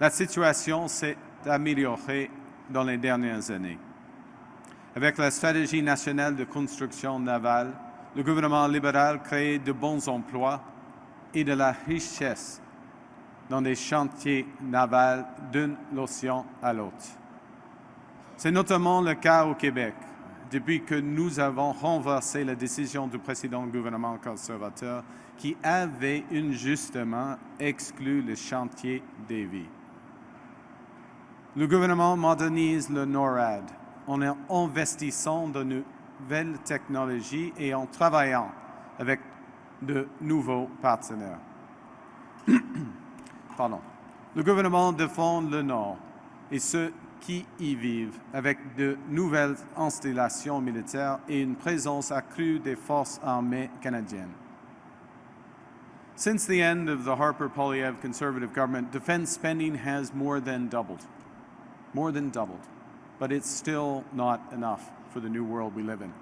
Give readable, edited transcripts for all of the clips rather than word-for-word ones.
La situation s'est améliorée dans les dernières années. Avec la stratégie nationale de construction navale, le gouvernement libéral crée de bons emplois et de la richesse dans des chantiers navals d'un océan à l'autre. C'est notamment le cas au Québec, depuis que nous avons renversé la décision du précédent gouvernement conservateur qui avait injustement exclu le chantier des vies. Le gouvernement modernise le NORAD en investissant de nouvelles technologies et en travaillant avec de nouveaux partenaires. Le gouvernement défend le Nord et ceux qui y vivent avec de nouvelles installations militaires et une présence accrue des forces armées canadiennes. Since the end of the Harper Poilievre Conservative government, defense spending has more than doubled, but it's still not enough for the new world we live in.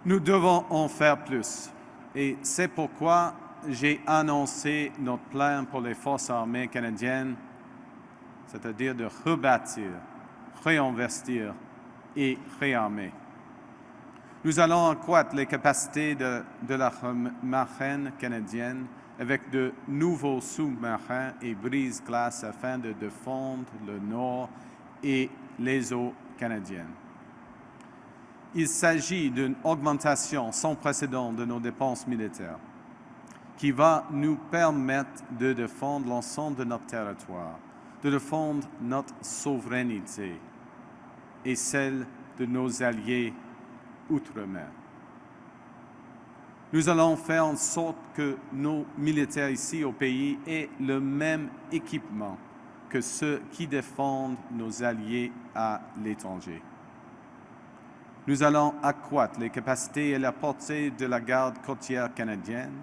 Nous devons en faire plus, et c'est pourquoi j'ai annoncé notre plan pour les forces armées canadiennes, c'est-à-dire de rebâtir, réinvestir et réarmer. Nous allons accroître les capacités de la marine canadienne avec de nouveaux sous-marins et brise-glaces afin de défendre le Nord et les eaux canadiennes. Il s'agit d'une augmentation sans précédent de nos dépenses militaires qui va nous permettre de défendre l'ensemble de notre territoire, de défendre notre souveraineté et celle de nos alliés outre-mer. Nous allons faire en sorte que nos militaires ici au pays aient le même équipement que ceux qui défendent nos alliés à l'étranger. Nous allons accroître les capacités et la portée de la garde côtière canadienne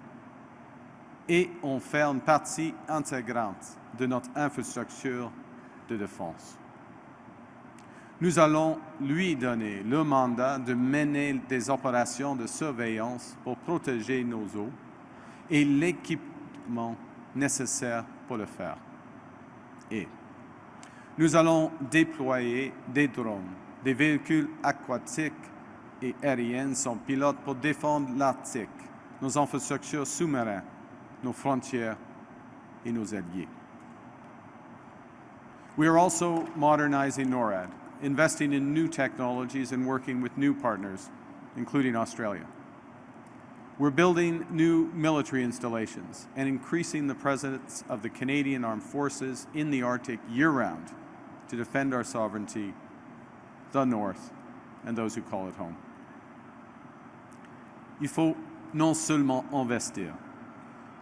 et en faire une partie intégrante de notre infrastructure de défense. Nous allons lui donner le mandat de mener des opérations de surveillance pour protéger nos eaux et l'équipement nécessaire pour le faire. Et nous allons déployer des drones, des véhicules aquatiques et aériens sans pilote pour défendre l'Arctique, nos infrastructures sous-marines, nos frontières et nos alliés. We are also modernizing NORAD, investing in new technologies and working with new partners, including Australia. We're building new military installations and increasing the presence of the Canadian Armed Forces in the Arctic year-round to defend our sovereignty, the North, and those who call it home. Il faut non seulement investir,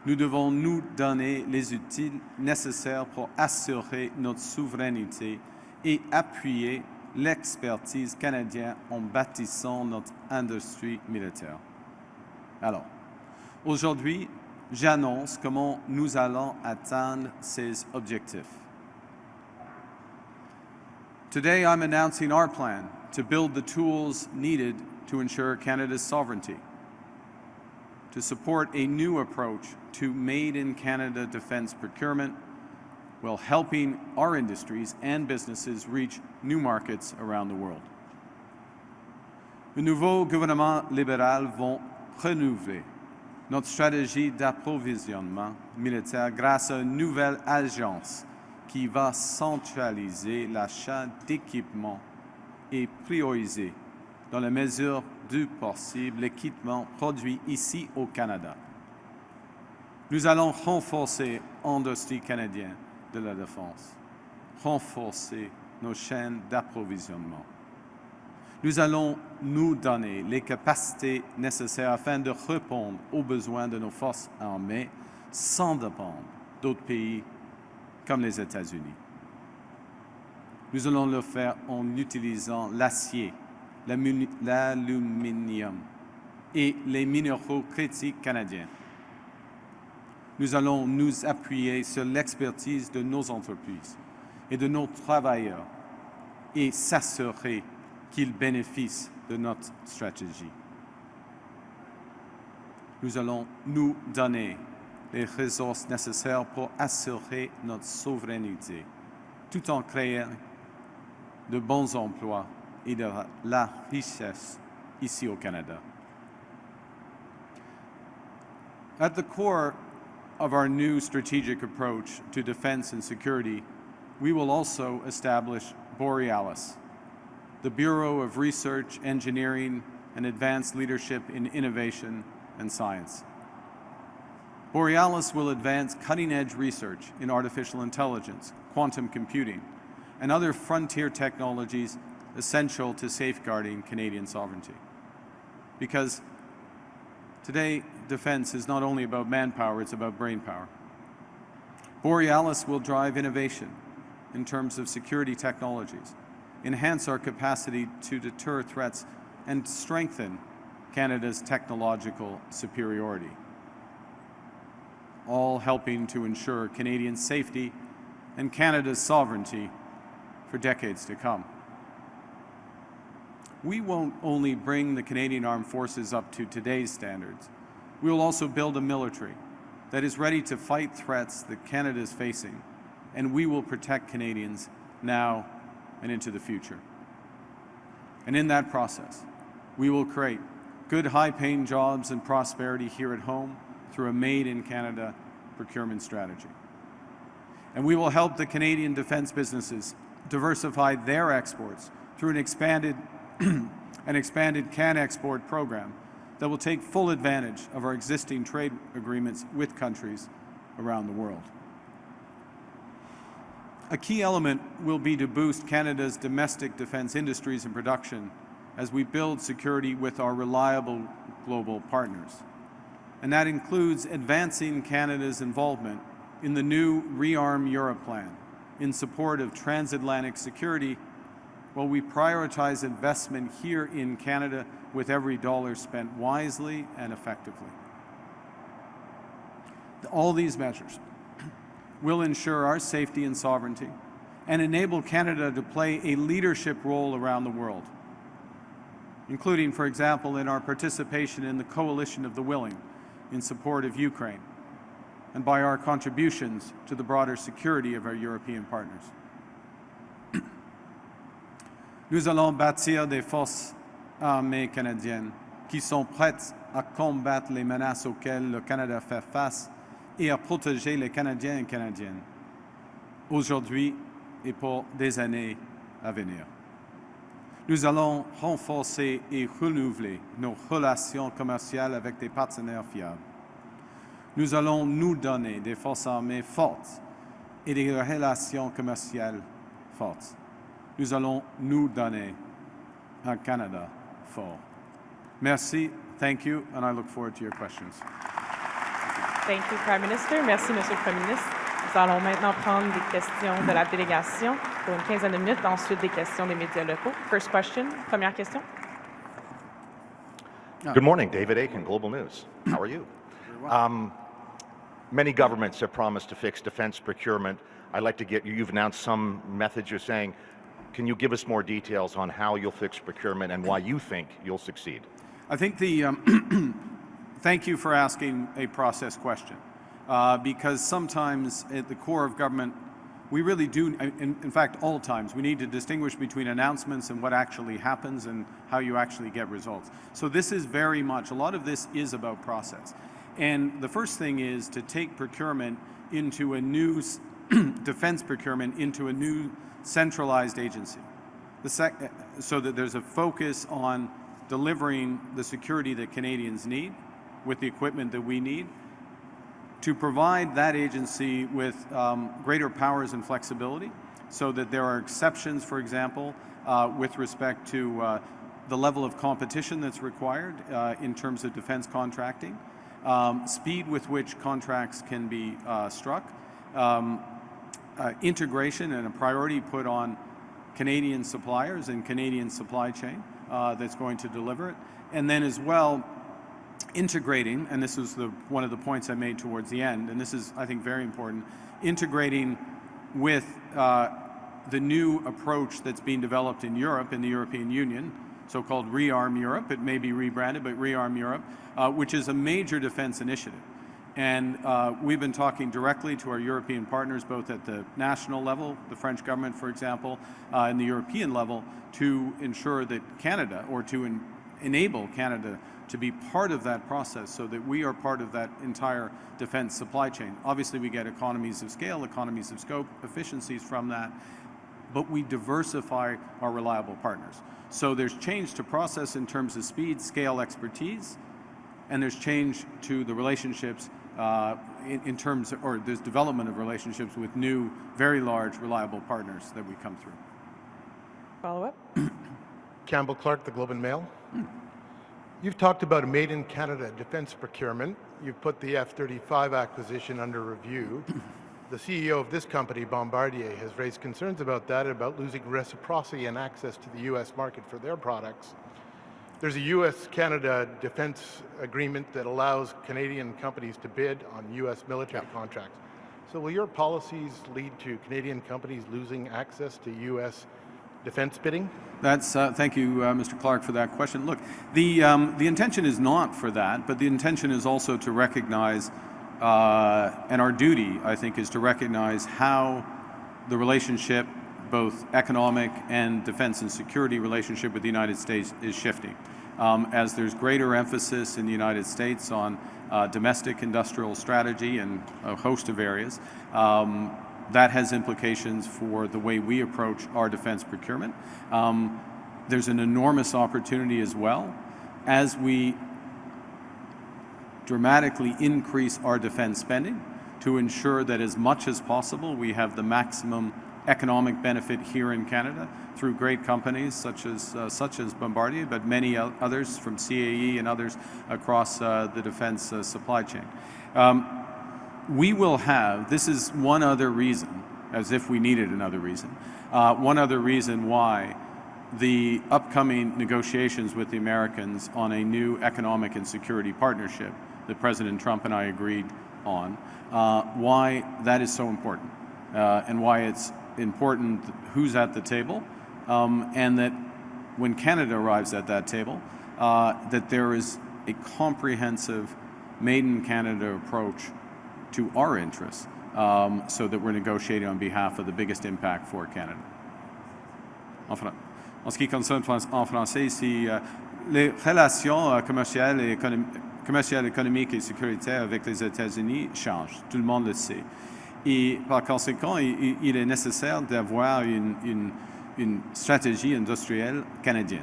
nous devons nous donner les outils nécessaires pour assurer notre souveraineté et appuyer l'expertise canadienne en bâtissant notre industrie militaire. Alors, aujourd'hui, j'annonce comment nous allons atteindre ces objectifs. Today, I'm announcing our plan to build the tools needed to ensure Canada's sovereignty, to support a new approach to made-in-Canada defense procurement while helping our industries and businesses reach new markets around the world. Le nouveau gouvernement libéral va renouveler notre stratégie d'approvisionnement militaire grâce à une nouvelle agence qui va centraliser l'achat d'équipements et prioriser, dans la mesure du possible, l'équipement produit ici au Canada. Nous allons renforcer l'industrie canadienne de la défense, renforcer nos chaînes d'approvisionnement. Nous allons nous donner les capacités nécessaires afin de répondre aux besoins de nos forces armées sans dépendre d'autres pays comme les États-Unis. Nous allons le faire en utilisant l'acier, l'aluminium et les minéraux critiques canadiens. Nous allons nous appuyer sur l'expertise de nos entreprises et de nos travailleurs et s'assurer qu'ils bénéficient de notre stratégie. Nous allons nous donner les ressources nécessaires pour assurer notre souveraineté, tout en créant de bons emplois et de la richesse ici au Canada. At the core of our new strategic approach to defense and security, we will also establish Borealis, the Bureau of Research, Engineering, and Advanced Leadership in Innovation and Science. Borealis will advance cutting-edge research in artificial intelligence, quantum computing, and other frontier technologies essential to safeguarding Canadian sovereignty. Because today, defense is not only about manpower, it's about brainpower. Borealis will drive innovation in terms of security technologies, enhance our capacity to deter threats, and strengthen Canada's technological superiority, all helping to ensure Canadian safety and Canada's sovereignty for decades to come. We won't only bring the Canadian Armed Forces up to today's standards, we will also build a military that is ready to fight threats that Canada is facing, and we will protect Canadians now and into the future. And in that process, we will create good high-paying jobs and prosperity here at home through a made-in-Canada procurement strategy. And we will help the Canadian defense businesses diversify their exports through an expanded CanExport program that will take full advantage of our existing trade agreements with countries around the world. A key element will be to boost Canada's domestic defense industries and production as we build security with our reliable global partners. And that includes advancing Canada's involvement in the new Rearm Europe plan in support of transatlantic security, while we prioritize investment here in Canada with every dollar spent wisely and effectively. All these measures will ensure our safety and sovereignty and enable Canada to play a leadership role around the world, including, for example, in our participation in the Coalition of the Willing in support of Ukraine, and by our contributions to the broader security of our European partners. Nous allons bâtir des forces armées canadiennes qui sont prêtes à combattre les menaces auxquelles le Canada fait face et à protéger les Canadiens et Canadiennes, aujourd'hui et pour des années à venir. Nous allons renforcer et renouveler nos relations commerciales avec des partenaires fiables. Nous allons nous donner des forces armées fortes et des relations commerciales fortes. Nous allons nous donner un Canada fort. Merci, thank you, and I look forward to your questions. Thank you, Prime Minister. Merci, Monsieur le Premier ministre. Nous allons maintenant prendre des questions de la délégation pour une quinzaine de minutes, ensuite des questions des médias locaux. First question, première question. Good morning, David Aiken, Global News. How are you? Many governments have promised to fix defense procurement. I'd like to get you've announced some methods you're saying. Can you give us more details on how you'll fix procurement and why you think you'll succeed? I think the, thank you for asking a process question, because sometimes at the core of government, we really do, in fact, all times, we need to distinguish between announcements and what actually happens and how you actually get results. So this is very much, a lot of this is about process. And the first thing is to take procurement into a new, defense procurement into a new centralized agency. So that there's a focus on delivering the security that Canadians need with the equipment that we need, to provide that agency with greater powers and flexibility so that there are exceptions, for example, with respect to the level of competition that's required in terms of defense contracting, speed with which contracts can be struck, integration and a priority put on Canadian suppliers and Canadian supply chain that's going to deliver it, and then as well integrating, and this is one of the points I made towards the end, and this is, I think, very important, integrating with the new approach that's being developed in Europe, in the European Union, so-called Rearm Europe. It may be rebranded, but Rearm Europe, which is a major defense initiative. And we've been talking directly to our European partners, both at the national level, the French government, for example, and the European level, to ensure that Canada, or to enable Canada to be part of that process so that we are part of that entire defense supply chain. Obviously, we get economies of scale, economies of scope, efficiencies from that, but we diversify our reliable partners. So there's change to process in terms of speed, scale, expertise, and there's change to the relationships in terms of, or there's development of relationships with new, very large, reliable partners that we come through. Follow-up? Campbell Clark, the Globe and Mail. You've talked about a made-in-Canada defense procurement. You've put the F-35 acquisition under review. The CEO of this company, Bombardier, has raised concerns about that, about losing reciprocity and access to the U.S. market for their products. There's a U.S.-Canada defense agreement that allows Canadian companies to bid on U.S. military contracts. So will your policies lead to Canadian companies losing access to U.S. defense bidding? That's, thank you, Mr. Clark, for that question. Look, the intention is not for that, but the intention is also to recognize, and our duty, I think, is to recognize how the relationship, both economic and defense and security relationship with the United States, is shifting. As there's greater emphasis in the United States on domestic industrial strategy and a host of areas, that has implications for the way we approach our defense procurement. There's an enormous opportunity as well as we dramatically increase our defense spending to ensure that as much as possible we have the maximum economic benefit here in Canada through great companies such as Bombardier, but many others from CAE and others across the defense supply chain. We will have, this is one other reason, as if we needed another reason, one other reason why the upcoming negotiations with the Americans on a new economic and security partnership that President Trump and I agreed on, why that is so important, and why it's important who's at the table, and that when Canada arrives at that table, that there is a comprehensive made-in-Canada approach to our interests, so that we're negotiating on behalf of the biggest impact for Canada. En ce qui concerne en français ici, les relations commerciales, économiques et sécuritaires avec les États-Unis changent, tout le monde le sait. Et par conséquent, il est nécessaire d'avoir une stratégie industrielle canadienne,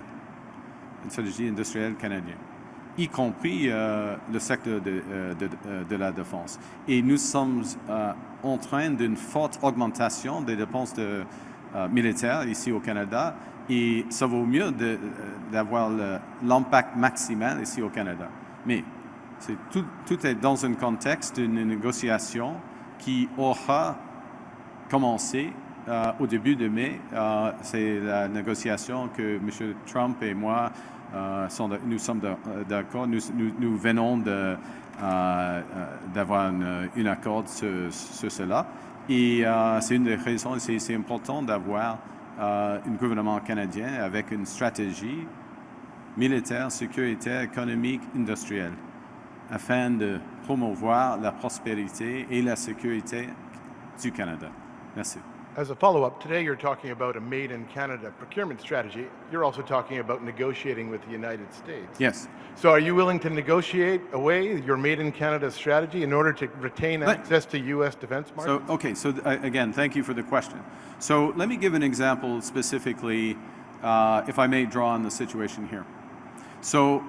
y compris le secteur de la défense. Et nous sommes en train d'une forte augmentation des dépenses militaires ici au Canada, et ça vaut mieux d'avoir l'impact maximal ici au Canada. Mais tout est dans un contexte d'une négociation qui aura commencé au début de mai. C'est la négociation que M. Trump et moi nous sommes d'accord. Nous venons d'avoir un accord sur cela. Et c'est une des raisons, c'est important d'avoir un gouvernement canadien avec une stratégie militaire, sécuritaire, économique, industrielle, afin de promouvoir la prospérité et la sécurité du Canada. Merci. As a follow-up, today you're talking about a made-in-Canada procurement strategy. You're also talking about negotiating with the United States. Yes. So are you willing to negotiate away your made-in-Canada strategy in order to retain access to U.S. defense markets? So again, thank you for the question. So let me give an example specifically, if I may draw on the situation here. So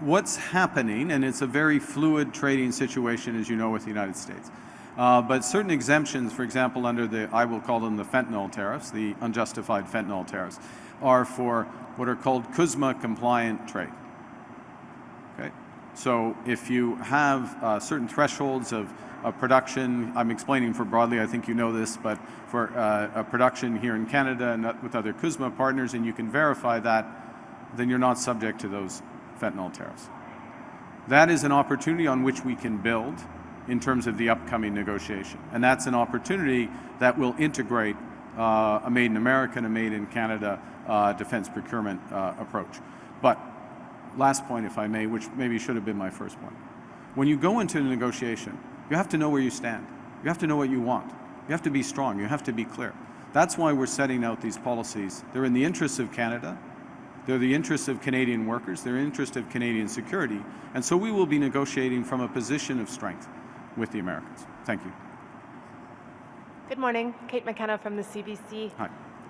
what's happening, and it's a very fluid trading situation, as you know, with the United States. But certain exemptions, for example, under I will call them the fentanyl tariffs, the unjustified fentanyl tariffs, are for what are called CUSMA-compliant trade. Okay? So if you have certain thresholds of production, I'm explaining for broadly, I think you know this, but for a production here in Canada and with other CUSMA partners, and you can verify that, then you're not subject to those fentanyl tariffs. That is an opportunity on which we can build in terms of the upcoming negotiation. And that's an opportunity that will integrate a Made in America and a Made in Canada defense procurement approach. But last point, if I may, which maybe should have been my first point. when you go into a negotiation, you have to know where you stand. You have to know what you want. You have to be strong. You have to be clear. That's why we're setting out these policies. They're in the interests of Canada. They're the interests of Canadian workers. They're in the interest of Canadian security. And so we will be negotiating from a position of strength with the Americans. Thank you. Good morning. Kate McKenna from the CBC. Hi.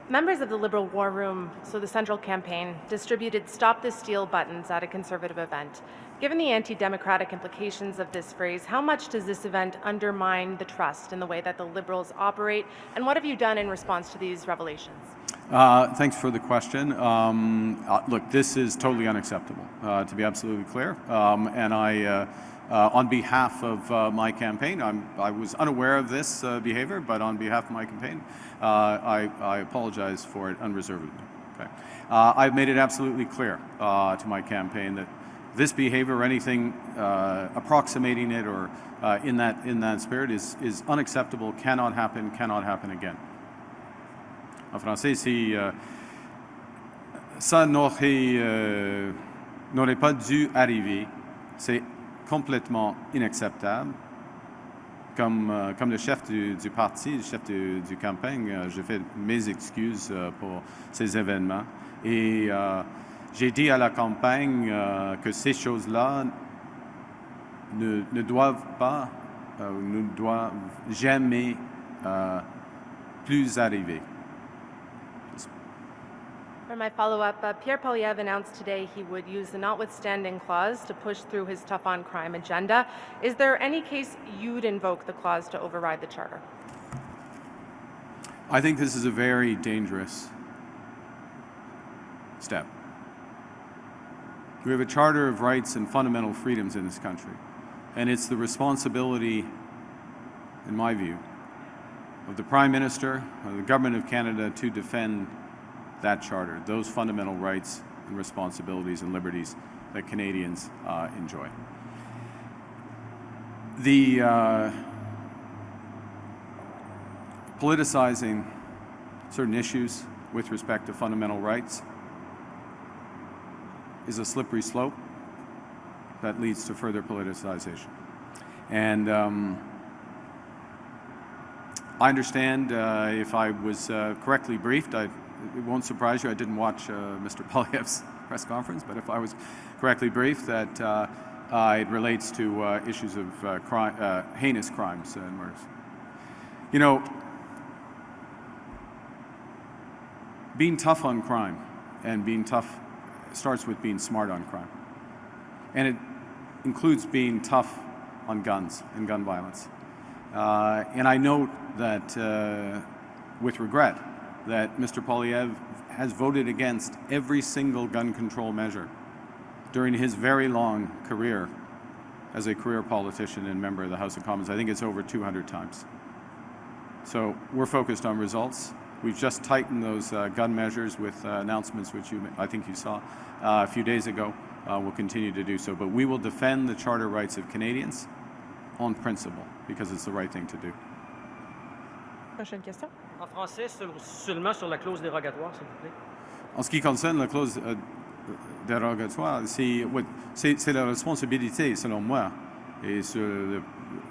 Members of the Liberal War Room, so the Central Campaign, distributed Stop the Steal buttons at a Conservative event. Given the anti-democratic implications of this phrase, how much does this event undermine the trust in the way that the Liberals operate, and what have you done in response to these revelations? Thanks for the question. Look, this is totally unacceptable, to be absolutely clear. And I, on behalf of my campaign, I was unaware of this behavior, but on behalf of my campaign, I apologize for it unreservedly. Okay. I've made it absolutely clear to my campaign that this behavior or anything approximating it or in that spirit is unacceptable, cannot happen again. En français, ça n'aurait pas dû arriver. C'est complètement inacceptable. Comme le chef du parti, le chef du campagne, je fais mes excuses pour ces événements. Et j'ai dit à la campagne que ces choses-là ne doivent pas, ne doivent jamais plus arriver. For my follow-up, Pierre Poilievre announced today he would use the notwithstanding clause to push through his tough-on-crime agenda. Is there any case you'd invoke the clause to override the Charter? I think this is a very dangerous step. We have a Charter of Rights and fundamental freedoms in this country, and it's the responsibility, in my view, of the Prime Minister, of the Government of Canada to defend that charter, those fundamental rights and responsibilities and liberties that Canadians enjoy. The politicizing certain issues with respect to fundamental rights is a slippery slope that leads to further politicization. And I understand if I was correctly briefed, it won't surprise you, I didn't watch Mr. Poilievre's press conference, but if I was correctly briefed, that it relates to issues of heinous crimes and murders. You know, being tough on crime and being tough starts with being smart on crime. And it includes being tough on guns and gun violence. And I note that, with regret, that Mr. Poilievre has voted against every single gun control measure during his very long career as a career politician and member of the House of Commons. I think it's over 200 times. So we're focused on results. We've just tightened those gun measures with announcements which I think you saw a few days ago. We'll continue to do so. But we will defend the charter rights of Canadians on principle because it's the right thing to do. Prochaine question. En français, seulement sur la clause dérogatoire, s'il vous plaît. En ce qui concerne la clause dérogatoire, c'est la responsabilité, selon moi, et sur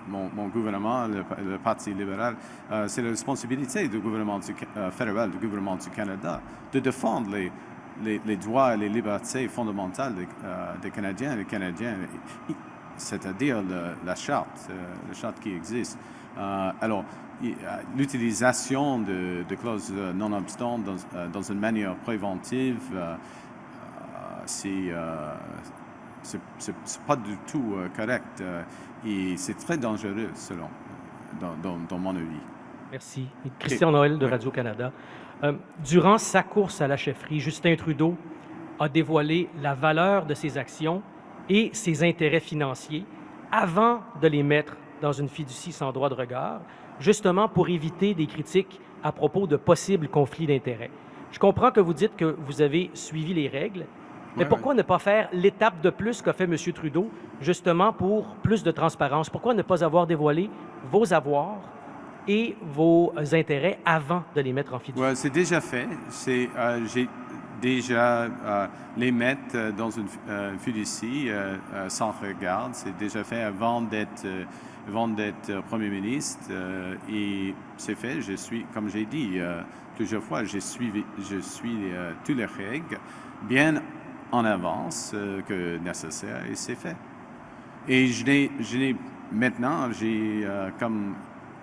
mon gouvernement, le Parti libéral, c'est la responsabilité du gouvernement fédéral, du gouvernement du Canada, de défendre les droits et les libertés fondamentales des Canadiens et des Canadiennes, c'est-à-dire la charte qui existe. Alors, l'utilisation de clauses non-obstant dans une manière préventive, c'est pas du tout correct et c'est très dangereux, dans mon avis. Merci. Christian Noël de Radio-Canada. Durant sa course à la chefferie, Justin Trudeau a dévoilé la valeur de ses actions et ses intérêts financiers avant de les mettre dans une fiducie sans droit de regard, justement pour éviter des critiques à propos de possibles conflits d'intérêts. Je comprends que vous dites que vous avez suivi les règles, mais pourquoi ne pas faire l'étape de plus qu'a fait M. Trudeau, justement pour plus de transparence? Pourquoi ne pas avoir dévoilé vos avoirs et vos intérêts avant de les mettre en fiducie? Ouais, c'est déjà fait. déjà les mettre dans une fiducie sans regard. C'est déjà fait avant d'être Premier ministre et c'est fait. Je suis, comme j'ai dit plusieurs fois, je suis toutes les règles bien en avance que nécessaire et c'est fait. Et maintenant, j'ai comme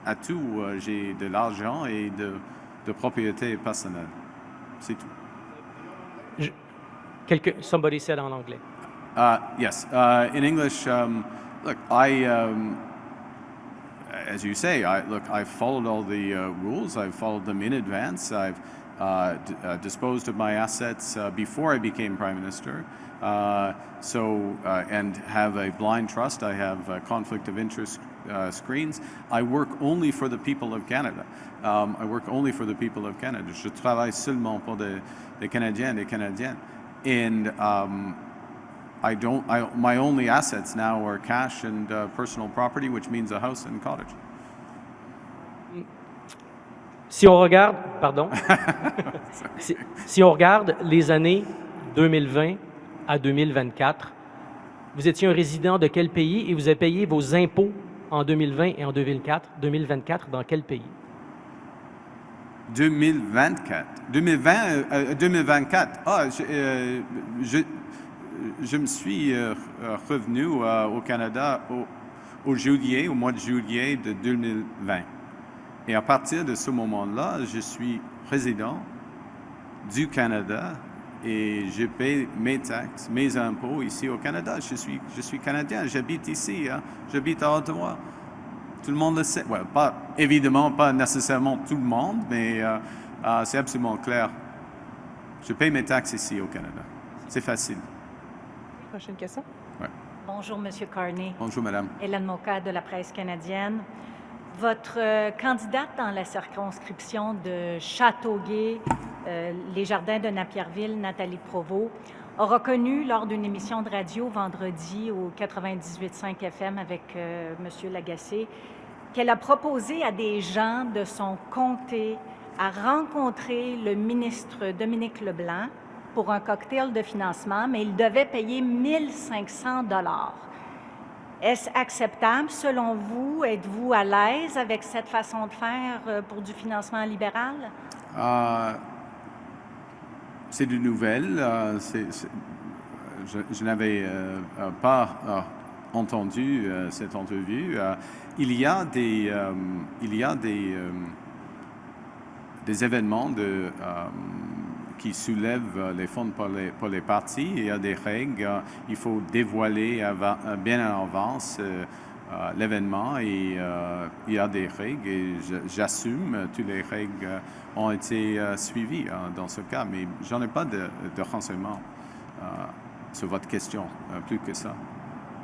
atout, j'ai de l'argent et de propriété personnelle. C'est tout. Somebody said en anglais. Yes. In English, look, as you say, I followed all the rules. I've followed them in advance. I've disposed of my assets before I became Prime Minister. And have a blind trust. I have conflict of interest screens. I work only for the people of Canada. Je travaille seulement pour des Canadiens et des Canadiennes. And my only assets now are cash and personal property, which means a house and cottage. Si on regarde, si on regarde les années 2020 à 2024, vous étiez un résident de quel pays et vous avez payé vos impôts en 2020 et en 2024 dans quel pays? 2024. Je me suis revenu au Canada au mois de juillet de 2020. Et à partir de ce moment-là, je suis résident du Canada et je paie mes taxes, mes impôts ici au Canada. Je suis Canadien, j'habite ici, j'habite à Ottawa. Tout le monde le sait. Ouais, évidemment, pas nécessairement tout le monde, mais c'est absolument clair. Je paie mes taxes ici au Canada. C'est facile. Prochaine question. Ouais. Bonjour, M. Carney. Bonjour, Madame. Hélène Moka de la presse canadienne. Votre candidate dans la circonscription de Châteauguay, les Jardins de Napierville, Nathalie Provost, a reconnu lors d'une émission de radio vendredi au 98.5 FM avec M. Lagacé qu'elle a proposé à des gens de son comté à rencontrer le ministre Dominique Leblanc pour un cocktail de financement, mais il devait payer 1 500 $. Est-ce acceptable selon vous? Êtes-vous à l'aise avec cette façon de faire pour du financement libéral? C'est de nouvelles. Je n'avais pas entendu cette entrevue. Il y a des événements qui soulèvent les fonds pour les partis. Il y a des règles. Il faut dévoiler bien en avance l'événement et il y a des règles et j'assume toutes les règles ont été suivies dans ce cas, mais j'en ai pas de renseignements sur votre question, plus que ça.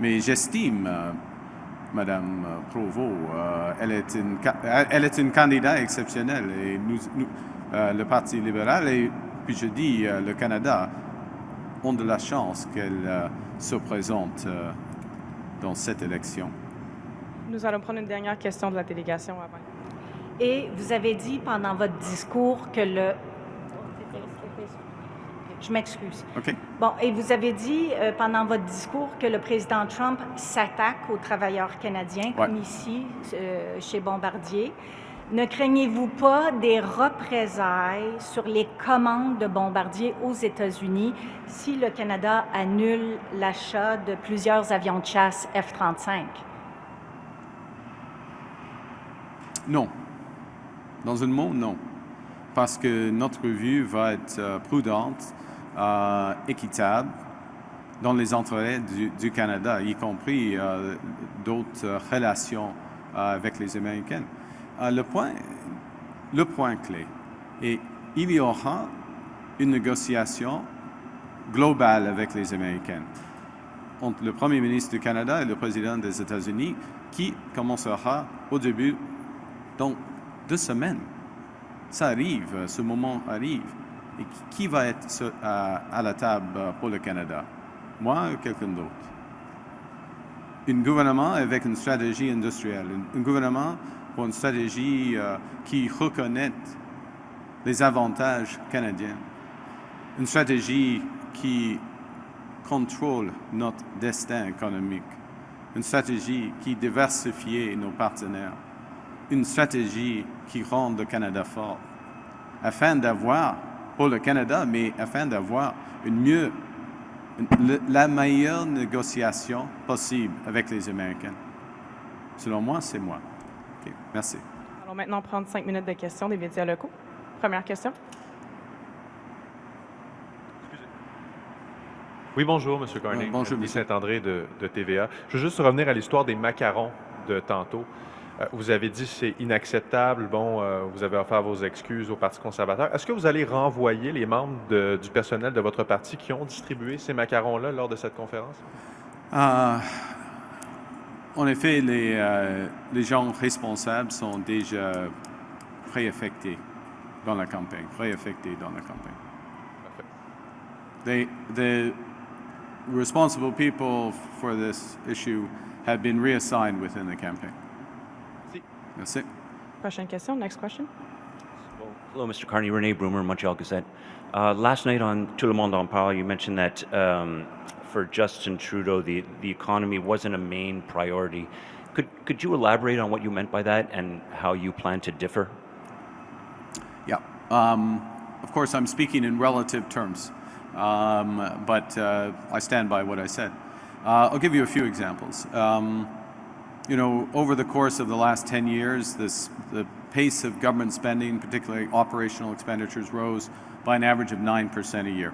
Mais j'estime Madame Provost, elle est une candidate exceptionnelle et le Parti libéral et puis je dis le Canada ont de la chance qu'elle se présente dans cette élection. Nous allons prendre une dernière question de la délégation avant. Et vous avez dit pendant votre discours que le... Je m'excuse. OK. Bon, et vous avez dit pendant votre discours que le président Trump s'attaque aux travailleurs canadiens, comme ici, chez Bombardier. Ne craignez-vous pas des représailles sur les commandes de Bombardier aux États-Unis si le Canada annule l'achat de plusieurs avions de chasse F-35? Non. Dans un mot, non. Parce que notre vue va être prudente, équitable dans les intérêts du Canada, y compris d'autres relations avec les Américains. Le point clé est il y aura une négociation globale avec les Américains entre le Premier ministre du Canada et le président des États-Unis qui commencera au début dans 2 semaines. Ça arrive, ce moment arrive. Et qui va être à la table pour le Canada? Moi ou quelqu'un d'autre? Un gouvernement avec une stratégie industrielle, un gouvernement pour une stratégie qui reconnaît les avantages canadiens. une stratégie qui contrôle notre destin économique, une stratégie qui diversifie nos partenaires, une stratégie qui rend le Canada fort, afin d'avoir, pour le Canada, mais afin d'avoir la meilleure négociation possible avec les Américains. Selon moi, c'est moi. Okay, merci. Allons maintenant prendre 5 minutes de questions des médias locaux. Première question. Oui, bonjour, M. Carney. Bonjour, Guy monsieur. Saint-André de TVA. Je veux juste revenir à l'histoire des macarons de tantôt. Vous avez dit que c'est inacceptable. Bon, vous avez offert vos excuses au Parti conservateur. Est-ce que vous allez renvoyer les membres du personnel de votre parti qui ont distribué ces macarons-là lors de cette conférence? En effet, les gens responsables sont déjà préaffectés dans la campagne. The responsible people for this issue have been reassigned within the campaign. Merci. Prochaine question. Next question. Hello, Mr. Carney. René Brumer, Montreal Gazette. Last night on Tout le monde en parle, you mentioned that for Justin Trudeau, the economy wasn't a main priority. Could you elaborate on what you meant by that and how you plan to differ? Yeah. Of course, I'm speaking in relative terms, but I stand by what I said. I'll give you a few examples. Over the course of the last 10 years, the pace of government spending, particularly operational expenditures, rose by an average of 9% a year.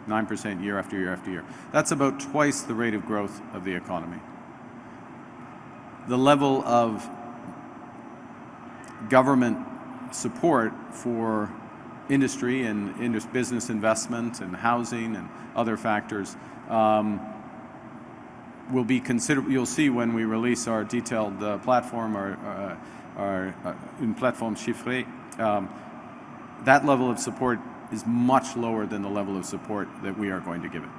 9% year after year after year. That's about twice the rate of growth of the economy. The level of government support for industry and business investment and housing and other factors will be considerable. You'll see when we release our detailed platform, une plateforme chiffrée, that level of support is much lower than the level of support that we are going to give it.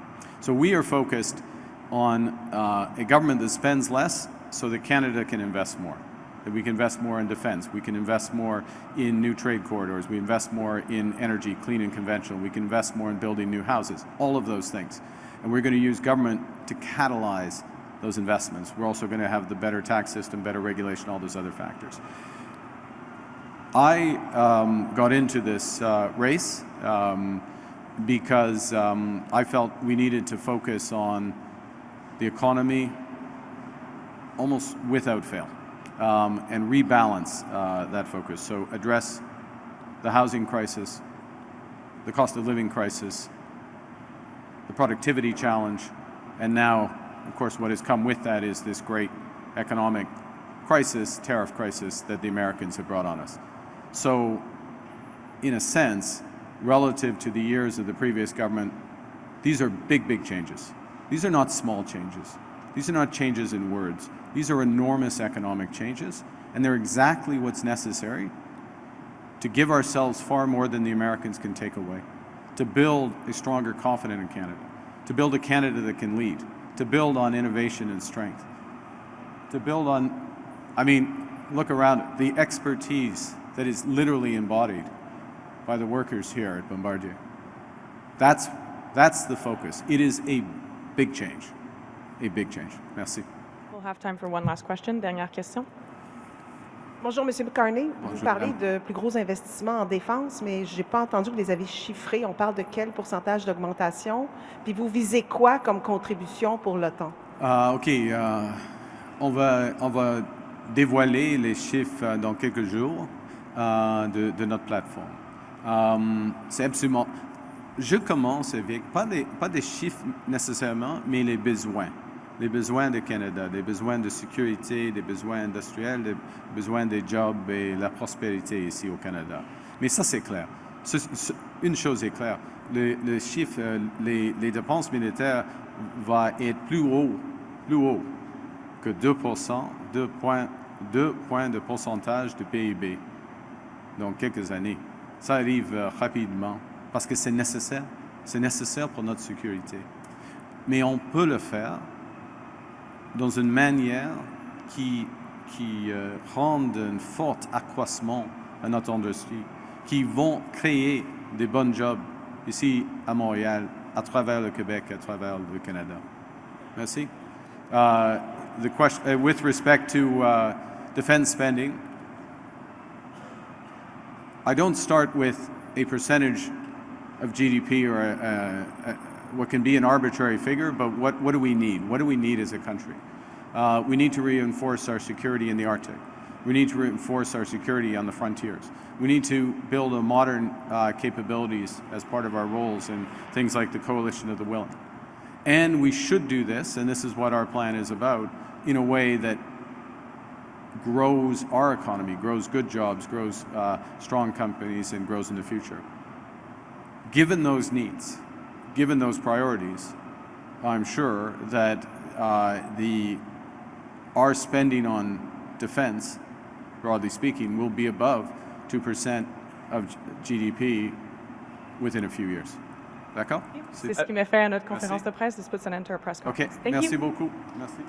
So we are focused on a government that spends less so that Canada can invest more, that we can invest more in defense, we can invest more in new trade corridors, we invest more in energy, clean and conventional, we can invest more in building new houses, all of those things. And we're going to use government to catalyze those investments. We're also going to have the better tax system, better regulation, all those other factors. I got into this race because I felt we needed to focus on the economy almost without fail and rebalance that focus. So address the housing crisis, the cost of living crisis, the productivity challenge, and now, of course, what has come with that is this great economic crisis, tariff crisis that the Americans have brought on us. So, in a sense, relative to the years of the previous government, these are big, big changes. These are not small changes. These are not changes in words. These are enormous economic changes, and they're exactly what's necessary to give ourselves far more than the Americans can take away, to build a stronger, confident in Canada, to build a Canada that can lead, to build on innovation and strength, to build on, look around, the expertise that is literally embodied by the workers here at Bombardier. That's the focus. It is a big change. A big change. Merci. We'll have time for one last question. Dernière question. Bonjour, M. Carney. Bonjour, Vous parlez madame. de plus gros investissements en défense, mais je n'ai pas entendu que vous les avez chiffrés. On parle de quel pourcentage d'augmentation? Puis vous visez quoi comme contribution pour l'OTAN? OK. On va dévoiler les chiffres dans quelques jours de notre plateforme. C'est absolument... Je commence avec, pas des chiffres nécessairement, mais les besoins. Les besoins du Canada, des besoins de sécurité, des besoins industriels, des besoins des jobs et la prospérité ici au Canada. Mais ça, c'est clair. Une chose est claire, le chiffre, les dépenses militaires vont être plus haut que 2%, 2 points de pourcentage de PIB dans quelques années. Ça arrive rapidement parce que c'est nécessaire pour notre sécurité. Mais on peut le faire dans une manière qui rende un fort accroissement à notre industrie, qui vont créer des bons jobs ici à Montréal, à travers le Québec, à travers le Canada. Merci. The question, with respect to defense spending, I don't start with a percentage of GDP or what can be an arbitrary figure, but what do we need? What do we need as a country? We need to reinforce our security in the Arctic. We need to reinforce our security on the frontiers. We need to build a modern capabilities as part of our roles in things like the Coalition of the Willing. And we should do this, and this is what our plan is about, in a way that grows our economy, grows good jobs, grows strong companies, and grows in the future. Given those needs, given those priorities, I'm sure that our spending on defense, broadly speaking, will be above 2% of GDP within a few years. D'accord? C'est ce qui m'a fait à notre conférence de presse. This puts an end to our press OK. conference. Thank Merci you. beaucoup. Merci.